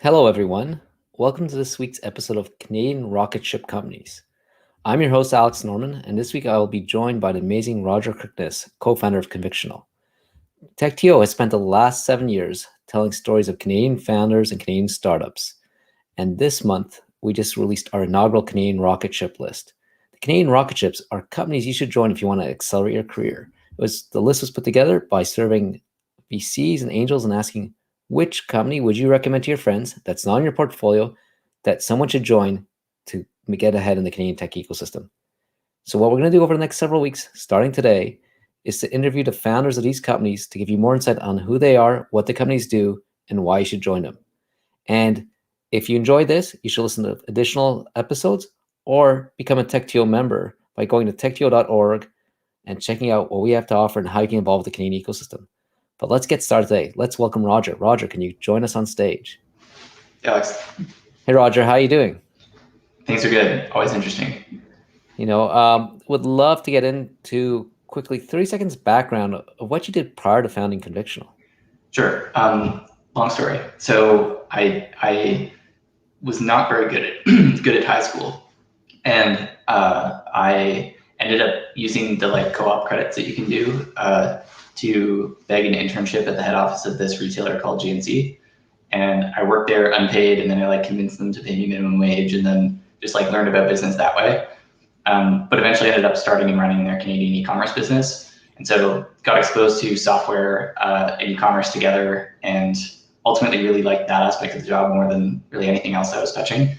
Hello, everyone. Welcome to this week's episode of Canadian Rocketship Companies. I'm your host, Alex Norman, and this week I will be joined by the amazing Roger Kirkness, co-founder of Convictional. TechTO has spent the last 7 years telling stories of Canadian founders and Canadian startups. And this month, we just released our inaugural Canadian Rocketship List. The Canadian Rocketships are companies you should join if you want to accelerate your career. The list was put together by surveying VCs and angels and asking, which company would you recommend to your friends that's not in your portfolio that someone should join to get ahead in the Canadian tech ecosystem? So what we're going to do over the next several weeks, starting today, is to interview the founders of these companies to give you more insight on who they are, what the companies do, and why you should join them. And if you enjoyed this, you should listen to additional episodes or become a TechTO member by going to techto.org and checking out what we have to offer and how you can involve the Canadian ecosystem. But let's get started today. Let's welcome Roger. Roger, can you join us on stage? Alex. Hey, Roger, how are you doing? Things are good. Always interesting. Would love to get into quickly 30 seconds background of what you did prior to founding Convictional. Sure. Long story. So I was not very good at high school, and I ended up using the co-op credits that you can do to beg an internship at the head office of this retailer called GNC. And I worked there unpaid, and then I convinced them to pay me minimum wage, and then just learned about business that way. But eventually ended up starting and running their Canadian e-commerce business. And so got exposed to software and e-commerce together, and ultimately really liked that aspect of the job more than really anything else I was touching.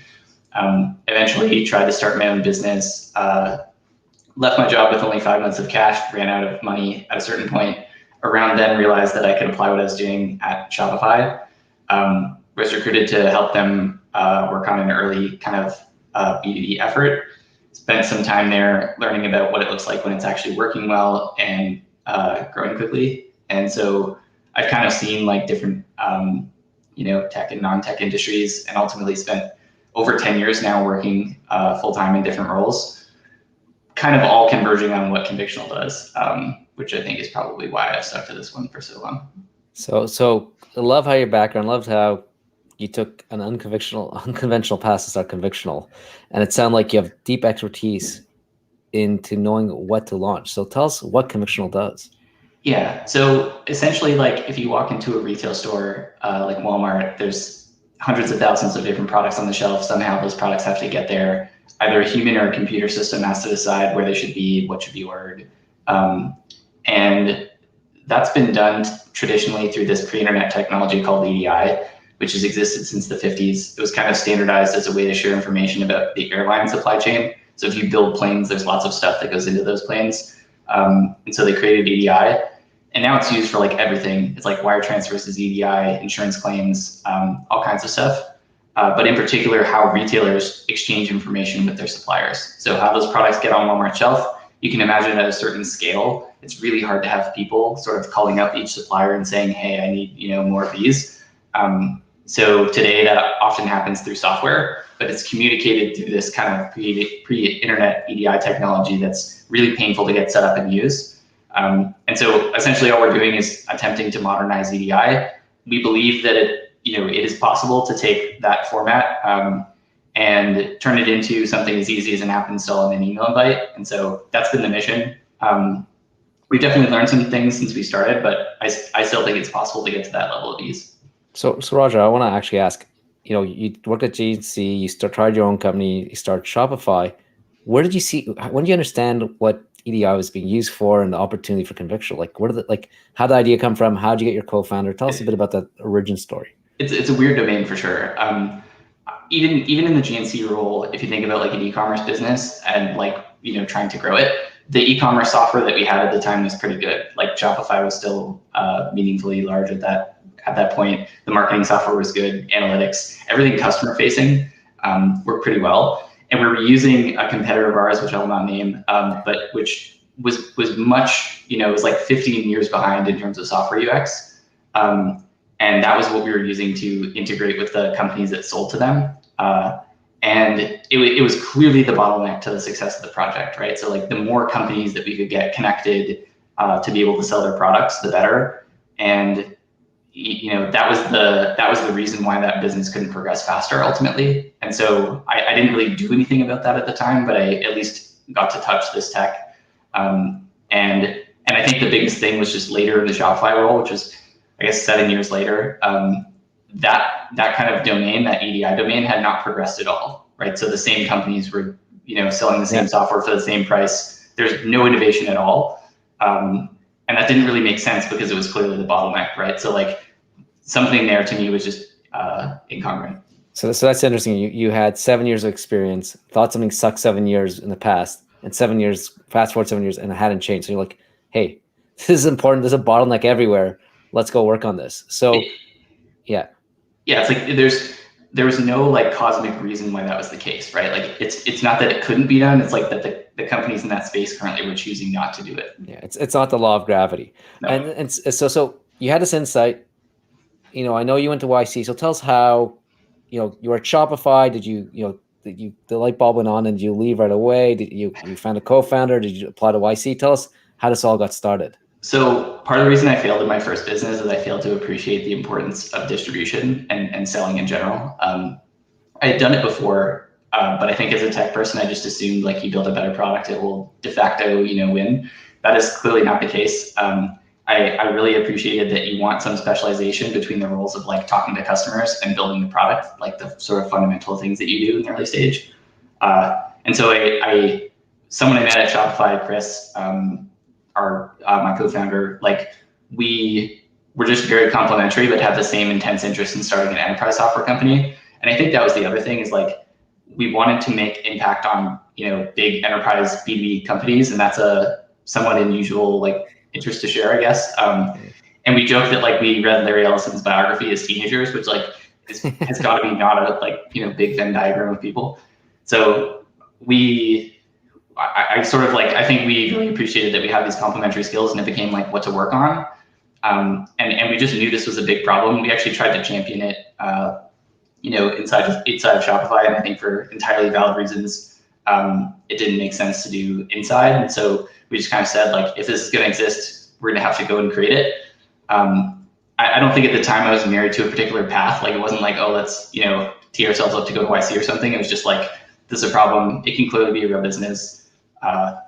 Eventually tried to start my own business, left my job with only 5 months of cash, ran out of money at a certain point. Around then realized that I could apply what I was doing at Shopify. Was recruited to help them work on an early kind of B2B effort. Spent some time there learning about what it looks like when it's actually working well and growing quickly. And so I've kind of seen different tech and non-tech industries, and ultimately spent over 10 years now working full-time in different roles, kind of all converging on what Convictional does, which I think is probably why I stuck to this one for so long. So I love how your background, loved how you took an unconventional path to start Convictional, and it sounded like you have deep expertise into knowing what to launch. So tell us what Convictional does. Yeah, so essentially, if you walk into a retail store like Walmart, there's hundreds of thousands of different products on the shelf. Somehow those products have to get there. Either a human or a computer system has to decide where they should be, what should be ordered. And that's been done traditionally through this pre-internet technology called EDI, which has existed since the 50s. It was kind of standardized as a way to share information about the airline supply chain. So if you build planes, there's lots of stuff that goes into those planes. And so they created EDI, and now it's used for everything. It's wire transfers is EDI, insurance claims, all kinds of stuff. But in particular, how retailers exchange information with their suppliers. So how those products get on Walmart's shelf, you can imagine at a certain scale, it's really hard to have people sort of calling up each supplier and saying, hey, I need more of these. So today that often happens through software, but it's communicated through this kind of pre-internet EDI technology that's really painful to get set up and use. And so essentially all we're doing is attempting to modernize EDI. We believe that it is possible to take that format and turn it into something as easy as an app install and an email invite. And so that's been the mission. We've definitely learned some things since we started, but I still think it's possible to get to that level of ease. So Roger, I want to actually ask, you worked at GNC, you tried your own company, you started Shopify. When did you understand what EDI was being used for and the opportunity for Convictional? How did the idea come from? How did you get your co-founder? Tell us a bit about that origin story. It's a weird domain for sure. Even in the GNC role, if you think about an e-commerce business and trying to grow it, the e-commerce software that we had at the time was pretty good. Shopify was still meaningfully large at that point. The marketing software was good, analytics, everything customer facing worked pretty well. And we were using a competitor of ours, which I'll not name, but which was much, it was 15 years behind in terms of software UX. And that was what we were using to integrate with the companies that sold to them. And it was clearly the bottleneck to the success of the project, right? So the more companies that we could get connected to be able to sell their products, the better. And that was the reason why that business couldn't progress faster ultimately. And so I didn't really do anything about that at the time, but I at least got to touch this tech. And I think the biggest thing was just later in the Shopify role, which was, I guess, 7 years later, that kind of domain, that EDI domain, had not progressed at all, right? So the same companies were, selling the same software for the same price. There's no innovation at all. And that didn't really make sense because it was clearly the bottleneck, right? So like something there to me was just incongruent. So that's interesting. You had 7 years of experience, thought something sucked 7 years in the past, and 7 years, fast forward 7 years, and it hadn't changed. So you're like, hey, this is important. There's a bottleneck everywhere. Let's go work on this. So, yeah. Yeah, it's like there was no like cosmic reason why that was the case, right? Like it's not that it couldn't be done. It's like that the companies in that space currently were choosing not to do it. Yeah, it's not the law of gravity. No. And so you had this insight. I know you went to YC. So tell us how, you were at Shopify. Did the light bulb went on and did you leave right away? Did you found a co-founder? Did you apply to YC? Tell us how this all got started. So part of the reason I failed in my first business is I failed to appreciate the importance of distribution and selling in general. I had done it before, but I think as a tech person, I just assumed like you build a better product, it will de facto, win. That is clearly not the case. I really appreciated that you want some specialization between the roles of like talking to customers and building the product, like the sort of fundamental things that you do in the early stage. And so someone I met at Shopify, Chris, my co-founder, like we were just very complementary, but have the same intense interest in starting an enterprise software company. And I think that was the other thing is like, we wanted to make impact on, big enterprise B2B companies. And that's a somewhat unusual, like interest to share, I guess. And we joked that like we read Larry Ellison's biography as teenagers, which like has got to be not a like, big Venn diagram of people. So I sort of like, I think we really appreciated that we had these complementary skills and it became like what to work on. And we just knew this was a big problem. We actually tried to champion it, inside of Shopify. And I think for entirely valid reasons, it didn't make sense to do inside. And so we just kind of said like, if this is going to exist, we're going to have to go and create it. I don't think at the time I was married to a particular path. Like it wasn't like, oh, let's, tee ourselves up to go to YC or something. It was just like, this is a problem. It can clearly be a real business.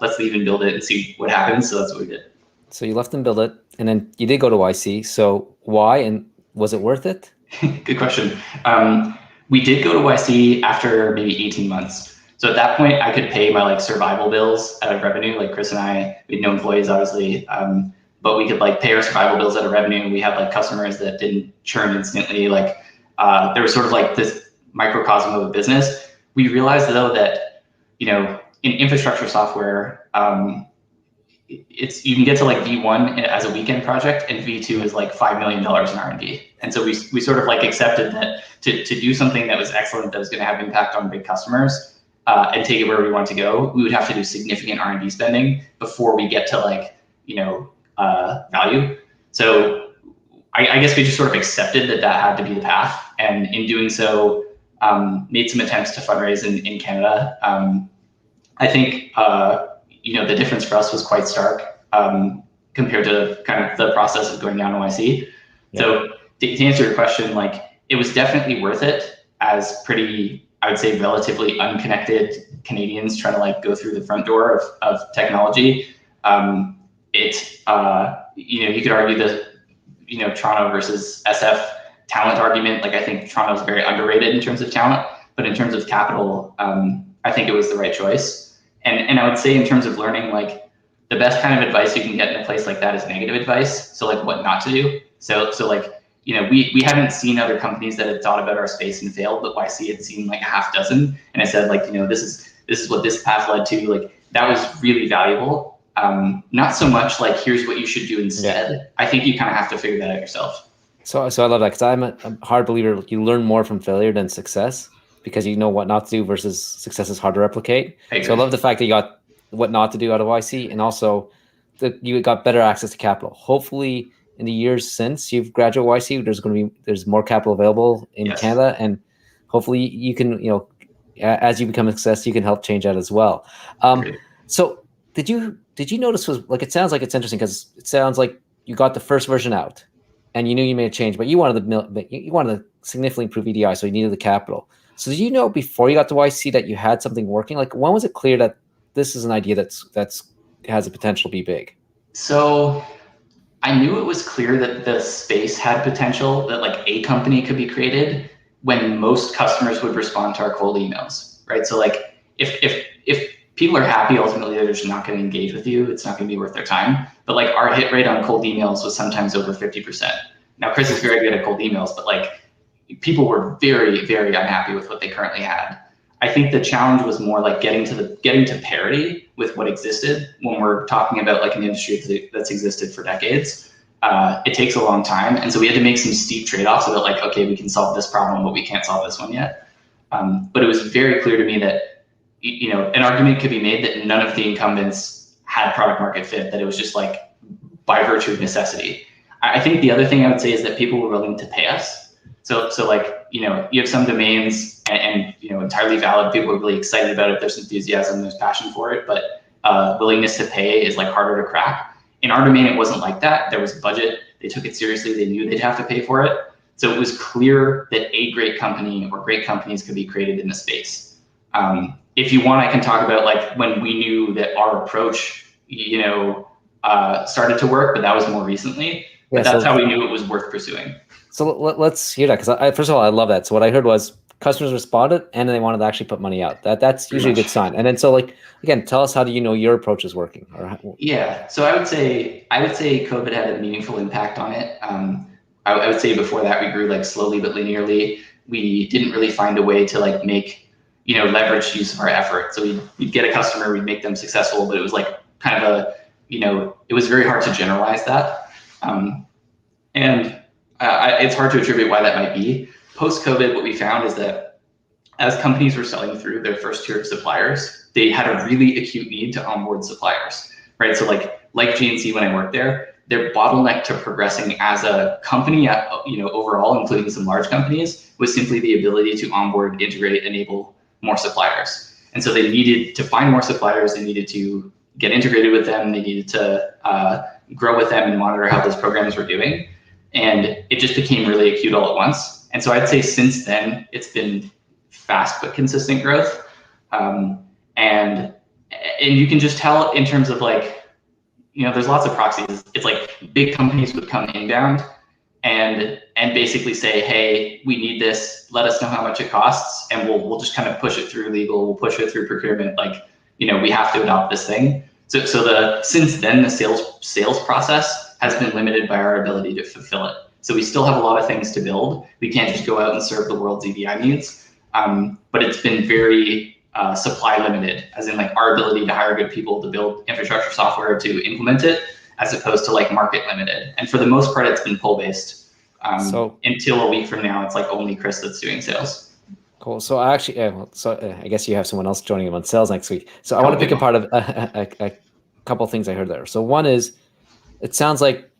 Let's leave and build it and see what happens. So that's what we did. So you left and built it, and then you did go to YC. So why, and was it worth it? Good question. We did go to YC after maybe 18 months. So at that point, I could pay my like survival bills out of revenue. Like Chris and I, we had no employees, obviously, but we could like pay our survival bills out of revenue. We had like customers that didn't churn instantly. Like there was sort of like this microcosm of a business. We realized though that, in infrastructure software, you can get to like V1 as a weekend project, and V2 is like $5 million in R&D. And so we sort of like accepted that to do something that was excellent, that was going to have impact on big customers, and take it where we want to go, we would have to do significant R&D spending before we get to like, value. So I guess we just sort of accepted that had to be the path. And in doing so, made some attempts to fundraise in Canada. I think, the difference for us was quite stark compared to kind of the process of going down to YC. Yeah. So to answer your question, like it was definitely worth it as pretty, I would say, relatively unconnected Canadians trying to like go through the front door of technology. You could argue that, Toronto versus SF talent argument. Like I think Toronto is very underrated in terms of talent, but in terms of capital, I think it was the right choice. And I would say in terms of learning, like the best kind of advice you can get in a place like that is negative advice. So like what not to do. So like, we hadn't seen other companies that had thought about our space and failed, but YC had seen like a half dozen. And I said like, this is what this path led to. Like that was really valuable. Not so much like, here's what you should do instead. Yeah. I think you kind of have to figure that out yourself. So I love that because I'm a hard believer. You learn more from failure than success because you know what not to do versus success is hard to replicate. So I love the fact that you got what not to do out of YC, and also that you got better access to capital. Hopefully in the years since you've graduated YC, there's more capital available in yes. Canada, and hopefully you can, as you become a success, you can help change that as well. So did you notice was like, it sounds like it's interesting because it sounds like you got the first version out. and you knew you made a change, but you wanted to significantly improve EDI, so you needed the capital. So did you know before you got to YC that you had something working? Like, when was it clear that this is an idea that's has a potential to be big? So I knew it was clear that the space had potential, that like a company could be created when most customers would respond to our cold emails, right? So like if people are happy, ultimately they're just not going to engage with you. It's not going to be worth their time. But like our hit rate on cold emails was sometimes over 50%. Now Chris is very good at cold emails, but like people were very, very unhappy with what they currently had. I think the challenge was more like getting to parity with what existed. When we're talking about like an industry that's existed for decades, it takes a long time, and so we had to make some steep trade-offs about like, okay, we can solve this problem, but we can't solve this one yet. But it was very clear to me that an argument could be made that none of the incumbents had product market fit, that it was just like by virtue of necessity. I think the other thing I would say is that people were willing to pay us. So like, you have some domains and entirely valid. People are really excited about it. There's enthusiasm, there's passion for it, but willingness to pay is like harder to crack. In our domain, it wasn't like that. There was a budget. They took it seriously. They knew they'd have to pay for it. So it was clear that a great company or great companies could be created in the space. If you want, I can talk about like when we knew that our approach, started to work, but that was more recently. But that's how we knew it was worth pursuing. So let's hear that, because first of all, I love that. So what I heard was customers responded and they wanted to actually put money out. That's usually a good sign. And then so like, again, tell us, how do you know your approach is working? Yeah, so I would say COVID had a meaningful impact on it. I would say before that we grew like slowly but linearly. We didn't really find a way to like make leverage use of our effort. So we'd get a customer, we'd make them successful, but it was like kind of it was very hard to generalize that. It's hard to attribute why that might be. Post-COVID, what we found is that as companies were selling through their first tier of suppliers, they had a really acute need to onboard suppliers, right? So like GNC, when I worked there, their bottleneck to progressing as a company, overall, including some large companies, was simply the ability to onboard, integrate, enable more suppliers. And so they needed to find more suppliers. They needed to get integrated with them. They needed to grow with them and monitor how those programs were doing. And it just became really acute all at once. And so I'd say since then, it's been fast but consistent growth. And you can just tell in terms of like, there's lots of proxies. It's like big companies would come inbound and basically say, hey, we need this. Let us know how much it costs, and we'll just kind of push it through legal. We'll push it through procurement. Like, we have to adopt this thing. So since then, the sales process has been limited by our ability to fulfill it. So we still have a lot of things to build. We can't just go out and serve the world's EDI needs, but it's been very supply limited, as in like our ability to hire good people to build infrastructure software to implement it, as opposed to like market limited. And for the most part, it's been pull based. So until a week from now, it's like only Chris that's doing sales. Cool. So I guess you have someone else joining him on sales next week. So I want to pick apart of a couple of things I heard there. So one is, it sounds like,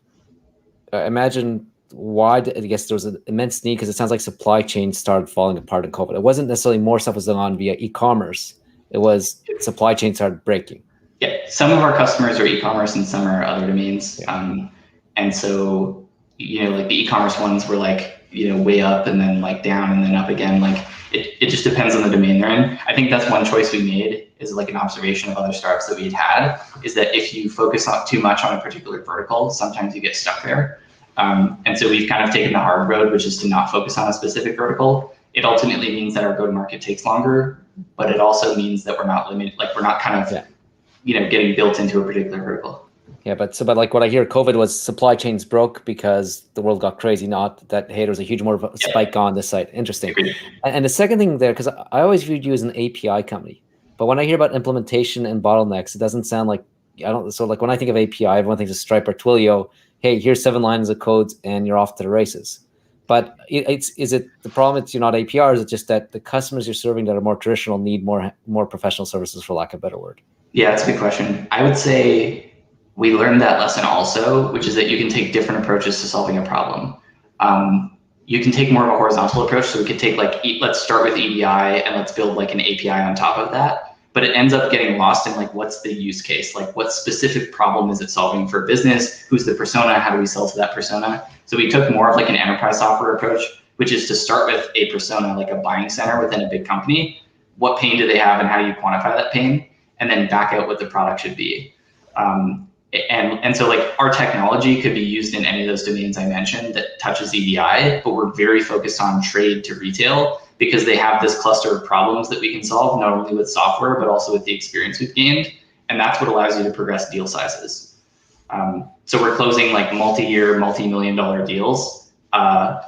imagine why, I guess there was an immense need, because it sounds like supply chains started falling apart in COVID. It wasn't necessarily more stuff was going on via e-commerce. It was supply chains started breaking. Yeah, some of our customers are e-commerce and some are other domains. Yeah. And so, like the e-commerce ones were like, way up and then like down and then up again. Like it just depends on the domain they're in. I think that's one choice we made, is like an observation of other startups that we'd had, is that if you focus on too much on a particular vertical, sometimes you get stuck there. And so we've kind of taken the hard road, which is to not focus on a specific vertical. It ultimately means that our go-to-market takes longer, but it also means that we're not limited, like we're not kind of, getting built into a particular vertical. Yeah, but like what I hear, COVID was supply chains broke because the world got crazy, not that, hey, there was a huge more of a spike on this site. Interesting. And the second thing there, because I always viewed you as an API company, but when I hear about implementation and bottlenecks, it doesn't sound like, so like when I think of API, everyone thinks of Stripe or Twilio. Hey, here's 7 lines of codes and you're off to the races. But is it the problem it's you're not API, or is it just that the customers you're serving that are more traditional need more professional services, for lack of a better word? Yeah, that's a good question. I would say we learned that lesson also, which is that you can take different approaches to solving a problem. You can take more of a horizontal approach. So we could take like, let's start with EDI and let's build like an API on top of that. but it ends up getting lost in like, what's the use case? Like what specific problem is it solving for business? Who's the persona? How do we sell to that persona? So we took more of like an enterprise software approach, which is to start with a persona, like a buying center within a big company. What pain do they have and how do you quantify that pain? And then back out what the product should be. And so like our technology could be used in any of those domains I mentioned that touches EDI, but we're very focused on trade to retail because they have this cluster of problems that we can solve, not only with software, but also with the experience we've gained. And that's what allows you to progress deal sizes. So we're closing like multi-year, multi-million-dollar deals, or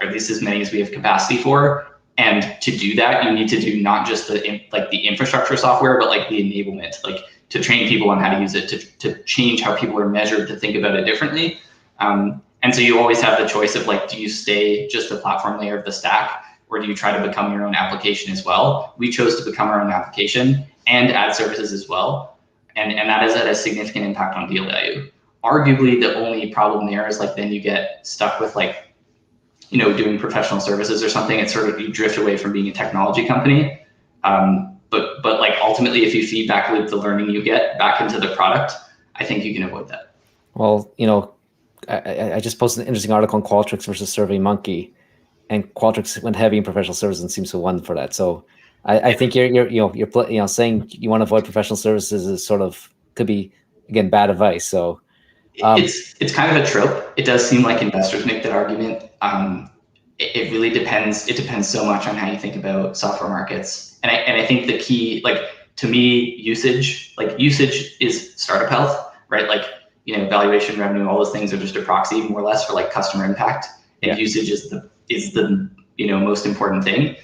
at least as many as we have capacity for. And to do that, you need to do not just the infrastructure software, but like the enablement, like to train people on how to use it, to change how people are measured, to think about it differently. And so you always have the choice of like, do you stay just the platform layer of the stack, or do you try to become your own application as well? We chose to become our own application and add services as well. And that has had a significant impact on deal value. Arguably, the only problem there is like then you get stuck with like, doing professional services or something. It's sort of, you drift away from being a technology company. But like ultimately, if you feedback loop the learning you get back into the product, I think you can avoid that. Well, I just posted an interesting article on Qualtrics versus SurveyMonkey, and Qualtrics went heavy in professional services and seems to win for that. So I think you're saying you want to avoid professional services is sort of could be, again, bad advice. So it's kind of a trope. It does seem like investors make that argument. It really depends. It depends so much on how you think about software markets. And I think the key, like to me, usage is startup health, right? Like, valuation, revenue, all those things are just a proxy more or less for like customer impact. And usage is the most important thing.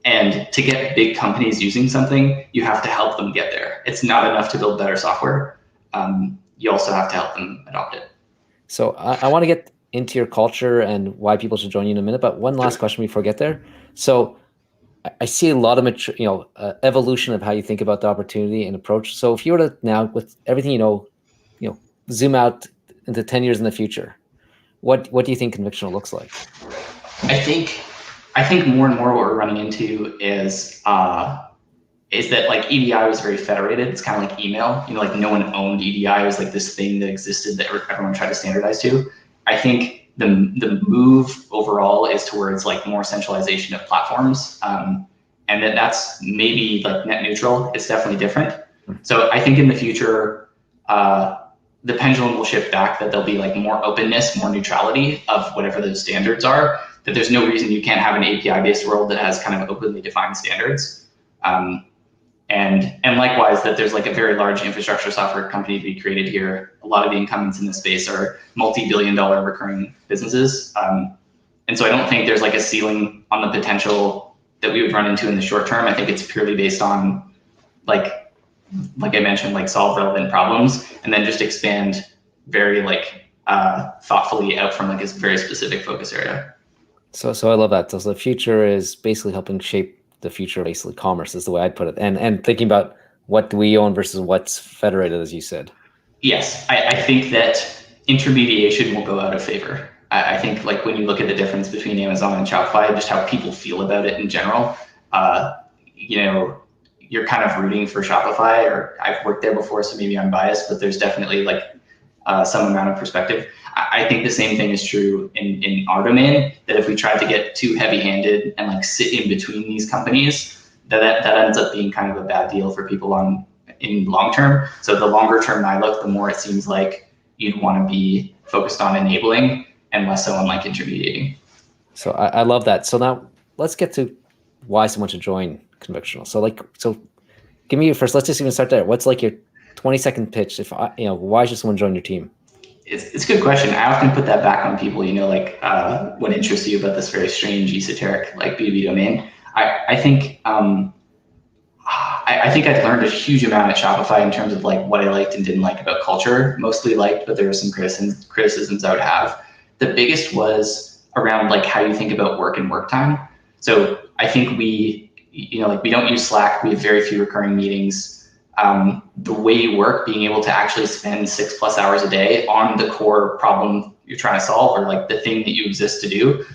And to get big companies using something, you have to help them get there. It's not enough to build better software. You also have to help them adopt it. So I want to get into your culture and why people should join you in a minute, but one last question before I get there. So I see a lot of evolution of how you think about the opportunity and approach. So if you were to now, with everything zoom out into 10 years in the future, what do you think Convictional looks like? I think more and more what we're running into is that like EDI was very federated. It's kind of like email, like no one owned EDI. It was like this thing that existed that everyone tried to standardize to. I think the move overall is towards like more centralization of platforms. And that's maybe like net neutral. It's definitely different. So I think in the future, the pendulum will shift back, that there'll be like more openness, more neutrality of whatever those standards are, that there's no reason you can't have an API-based world that has kind of openly defined standards. And likewise, that there's like a very large infrastructure software company to be created here. A lot of the incumbents in this space are multi-billion-dollar recurring businesses. And so I don't think there's like a ceiling on the potential that we would run into in the short term. I think it's purely based on like I mentioned, like solve relevant problems and then just expand very thoughtfully out from like a very specific focus area. So I love that. So the future is basically helping shape the future of basically commerce is the way I'd put it. And thinking about what do we own versus what's federated, as you said. Yes, I think that intermediation will go out of favor. I think like when you look at the difference between Amazon and Shopify, just how people feel about it in general, you're kind of rooting for Shopify, or I've worked there before, so maybe I'm biased, but there's definitely like some amount of perspective. I think the same thing is true in our domain, that if we try to get too heavy-handed and like sit in between these companies, that ends up being kind of a bad deal for people in long term. So the longer term I look, the more it seems like you'd want to be focused on enabling and less so on like intermediating. So I love that. So now let's get to why someone should join Convictional. So give me your first, let's just even start there. What's like your 20-second pitch why should someone join your team? It's a good question. I often put that back on people, what interests you about this very strange, esoteric, like B2B domain. I think I'd learned a huge amount at Shopify in terms of like what I liked and didn't like about culture. Mostly liked, but there were some criticisms I would have. The biggest was around like how you think about work and work time. So I think we don't use Slack. We have very few recurring meetings. The way you work, being able to actually spend 6+ hours a day on the core problem you're trying to solve, or like the thing that you exist to do,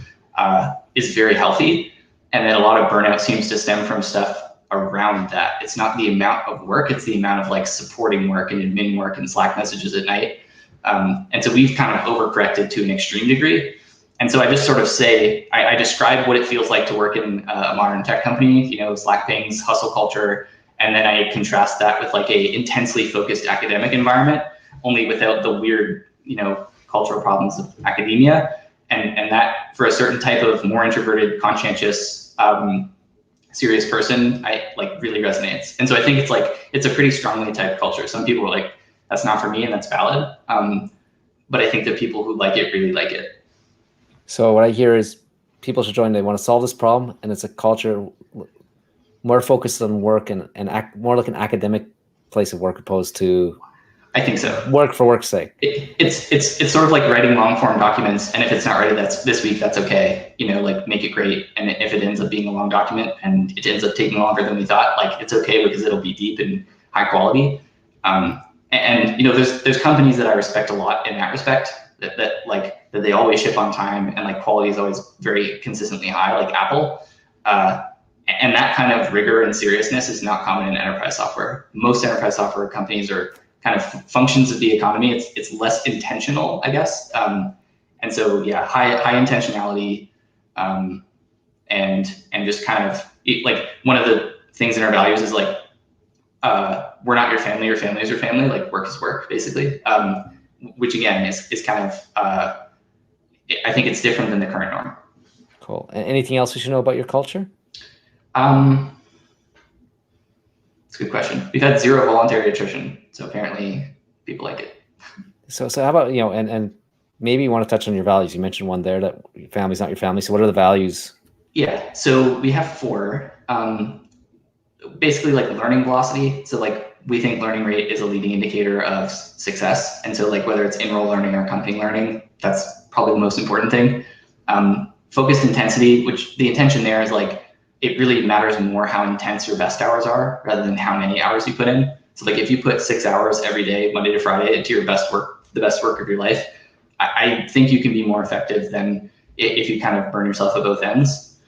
is very healthy. And then a lot of burnout seems to stem from stuff around that. It's not the amount of work, it's the amount of like supporting work and admin work and Slack messages at night. And so we've kind of overcorrected to an extreme degree. And so I just sort of say, I describe what it feels like to work in a modern tech company, you know, Slack pings, hustle culture, and then I contrast that with like a intensely focused academic environment, only without the weird, you know, cultural problems of academia. And that for a certain type of more introverted, conscientious, serious person, I like really resonates. And so I think it's a pretty strongly typed culture. Some people are like, that's not for me, and that's valid. But I think the people who like it really like it. So what I hear is people should join. They want to solve this problem, and it's a culture more focused on work and more like an academic place of work opposed to, I think so, work for work's sake. It's sort of like writing long form documents, and if it's not ready this week, that's okay. You know, like make it great. And if it ends up being a long document and it ends up taking longer than we thought, like it's okay because it'll be deep and high quality. And you know, there's companies that I respect a lot in that respect, that they always ship on time and like quality is always very consistently high, like Apple. And that kind of rigor and seriousness is not common in enterprise software. Most enterprise software companies are kind of functions of the economy. It's less intentional, I guess. And so yeah, high intentionality, and just kind of like one of the things in our values is like, we're not your family is your family, like work is work, basically. Which again is kind of, I think it's different than the current norm. Cool. Anything else we should know about your culture? It's a good question. We've had 0 voluntary attrition, so apparently people like it. So how about, you know, and maybe you want to touch on your values. You mentioned one there, that your family's not your family. So what are the values? Yeah, so we have 4. Basically like learning velocity. So like we think learning rate is a leading indicator of success. And so like whether it's in-role learning or company learning, that's probably the most important thing. Focused intensity, which the intention there is like, it really matters more how intense your best hours are rather than how many hours you put in. So like if you put 6 hours every day, Monday to Friday, into your best work, the best work of your life, I think you can be more effective than if you kind of burn yourself at both ends.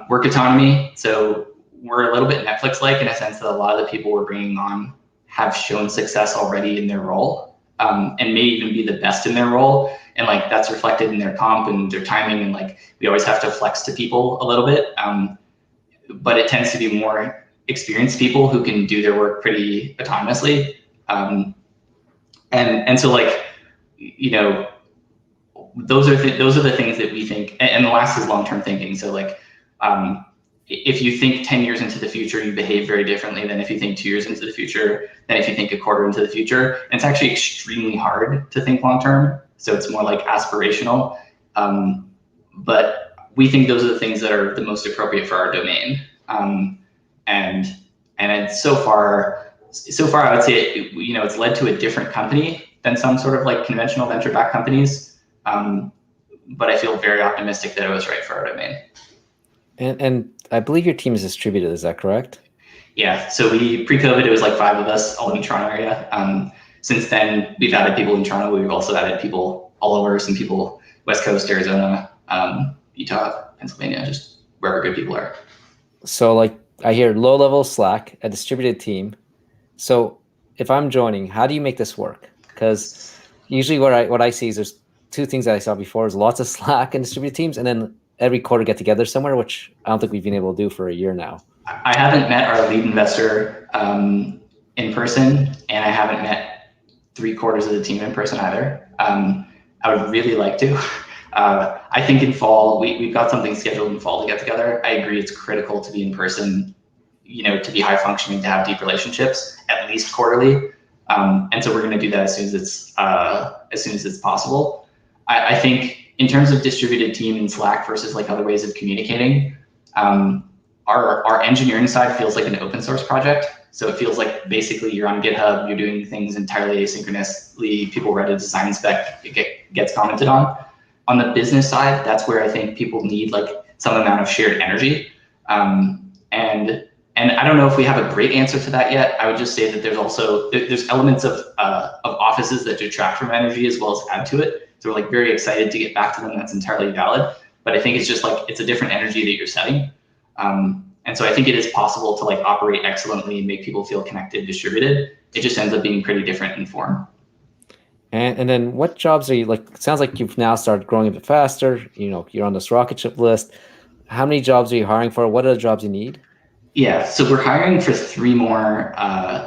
Work autonomy. So we're a little bit Netflix-like in a sense that a lot of the people we're bringing on have shown success already in their role, and may even be the best in their role. And like that's reflected in their comp and their timing. And like we always have to flex to people a little bit. But it tends to be more experienced people who can do their work pretty autonomously. And so like, you know, those are the things that we think. And the last is long-term thinking. So like, if you think 10 years into the future, you behave very differently than if you think 2 years into the future, than if you think a quarter into the future. And it's actually extremely hard to think long-term. So it's more like aspirational. But we think those are the things that are the most appropriate for our domain. And so far I would say, you know, it's led to a different company than some sort of like conventional venture-backed companies. But I feel very optimistic that it was right for our domain. And I believe your team is distributed, is that correct? Yeah, so pre-COVID, it was like 5 of us all in the Toronto area. Since then, we've added people in Toronto. We've also added people all over, some people West Coast, Arizona, Utah, Pennsylvania, just wherever good people are. So like I hear low level Slack, a distributed team. So if I'm joining, how do you make this work? Because usually what I see is there's 2 things that I saw before is lots of Slack and distributed teams, and then every quarter get together somewhere, which I don't think we've been able to do for a year now. I haven't met our lead investor in person, and I haven't met 3/4 of the team in person either. I would really like to. I think in fall, we've got something scheduled in fall to get together. I agree it's critical to be in person, you know, to be high functioning, to have deep relationships, at least quarterly. And so we're going to do that as soon as it's possible. I think in terms of distributed team in Slack versus like other ways of communicating, our engineering side feels like an open source project. So it feels like basically you're on GitHub, you're doing things entirely asynchronously, people read a design spec, it gets commented on. On the business side, that's where I think people need like some amount of shared energy. And I don't know if we have a great answer to that yet. I would just say that there's elements of offices that detract from energy as well as add to it. So we're like very excited to get back to them. That's entirely valid. But I think it's just like, it's a different energy that you're setting. And so I think it is possible to like operate excellently and make people feel connected, distributed. It just ends up being pretty different in form. And then what jobs are you like? It sounds like you've now started growing a bit faster. You're on this Rocketship list. How many jobs are you hiring for? What are the jobs you need? Yeah, so we're hiring for 3 more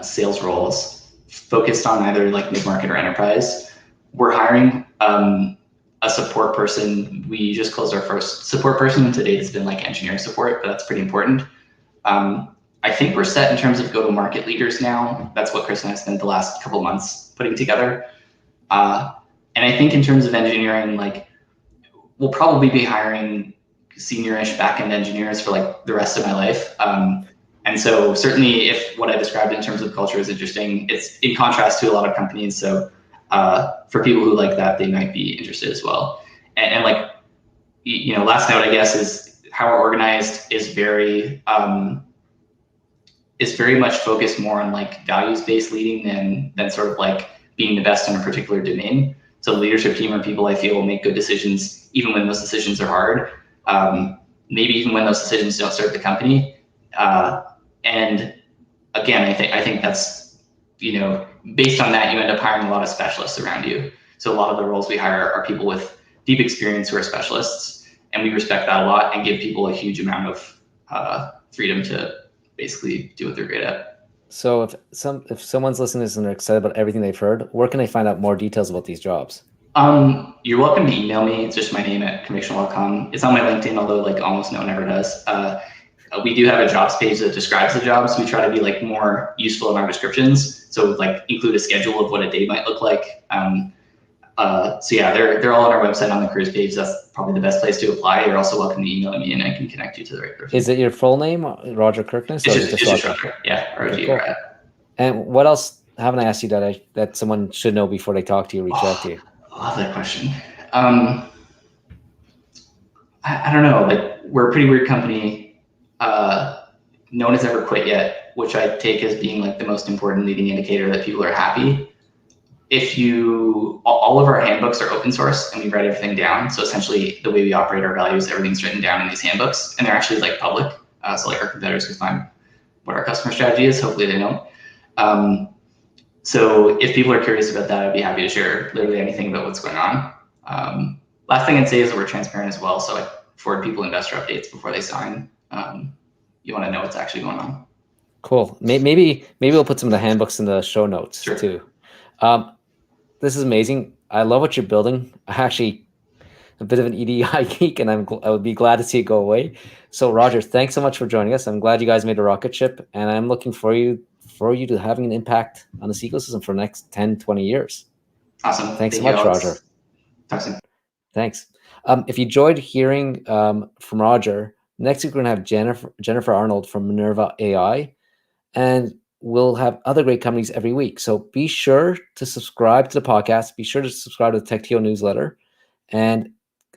sales roles focused on either like mid-market or enterprise. We're hiring a support person. We just closed our first support person, and to date it's been like engineering support, but that's pretty important. I think we're set in terms of go-to-market leaders now. That's what Chris and I spent the last couple months putting together. And I think in terms of engineering, like we'll probably be hiring senior-ish back-end engineers for like the rest of my life. And so certainly if what I described in terms of culture is interesting, it's in contrast to a lot of companies. So for people who like that, they might be interested as well. And like, last note, I guess, is how we're organized is very much focused more on like values-based leading than sort of like being the best in a particular domain. So the leadership team are people I feel will make good decisions, even when those decisions are hard. Maybe even when those decisions don't serve the company. And again, I think that's, based on that, you end up hiring a lot of specialists around you. So a lot of the roles we hire are people with deep experience who are specialists, and we respect that a lot and give people a huge amount of freedom to basically do what they're great at. So if someone's listening to this and they're excited about everything they've heard, where can they find out more details about these jobs? You're welcome to email me. It's just my name at convictional.com. It's on my LinkedIn, although like almost no one ever does. We do have a jobs page that describes the jobs. We try to be like more useful in our descriptions. So like include a schedule of what a day might look like. So yeah, they're all on our website on the careers page. That's probably the best place to apply. You're also welcome to email me and I can connect you to the right person. Is it your full name, Roger Kirkness? It's just Roger. Yeah, okay, cool. And what else haven't I asked you that someone should know before they talk to you, reach out to you? I love that question. I don't know. Like we're a pretty weird company. No one has ever quit yet, which I take as being like the most important leading indicator that people are happy. All of our handbooks are open source and we write everything down. So essentially the way we operate our values, everything's written down in these handbooks and they're actually like public. So like our competitors can find what our customer strategy is. Hopefully they don't. So if people are curious about that, I'd be happy to share literally anything about what's going on. Last thing I'd say is that we're transparent as well. So I forward people investor updates before they sign. You want to know what's actually going on. Cool. Maybe we'll put some of the handbooks in the show notes too. This is amazing. I love what you're building. I'm actually a bit of an EDI geek, and I would be glad to see it go away. So Roger, thanks so much for joining us. I'm glad you guys made a rocket ship, and I'm looking for you to having an impact on this ecosystem for the next 10, 20 years. Awesome. Thanks so much, Roger. Talk soon. Thanks. If you enjoyed hearing from Roger, next week we're going to have Jennifer Arnold from Minerva AI, and we'll have other great companies every week. So be sure to subscribe to the podcast. Be sure to subscribe to the TechTO newsletter. And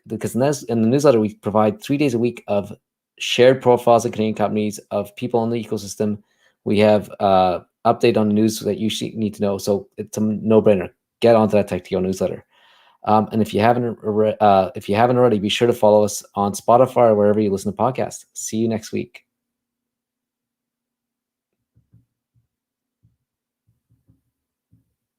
because in the newsletter, we provide 3 days a week of shared profiles of Canadian companies, of people in the ecosystem. We have update on the news that you need to know. So it's a no-brainer. Get onto that TechTO newsletter. And if you haven't already, be sure to follow us on Spotify or wherever you listen to podcasts. See you next week.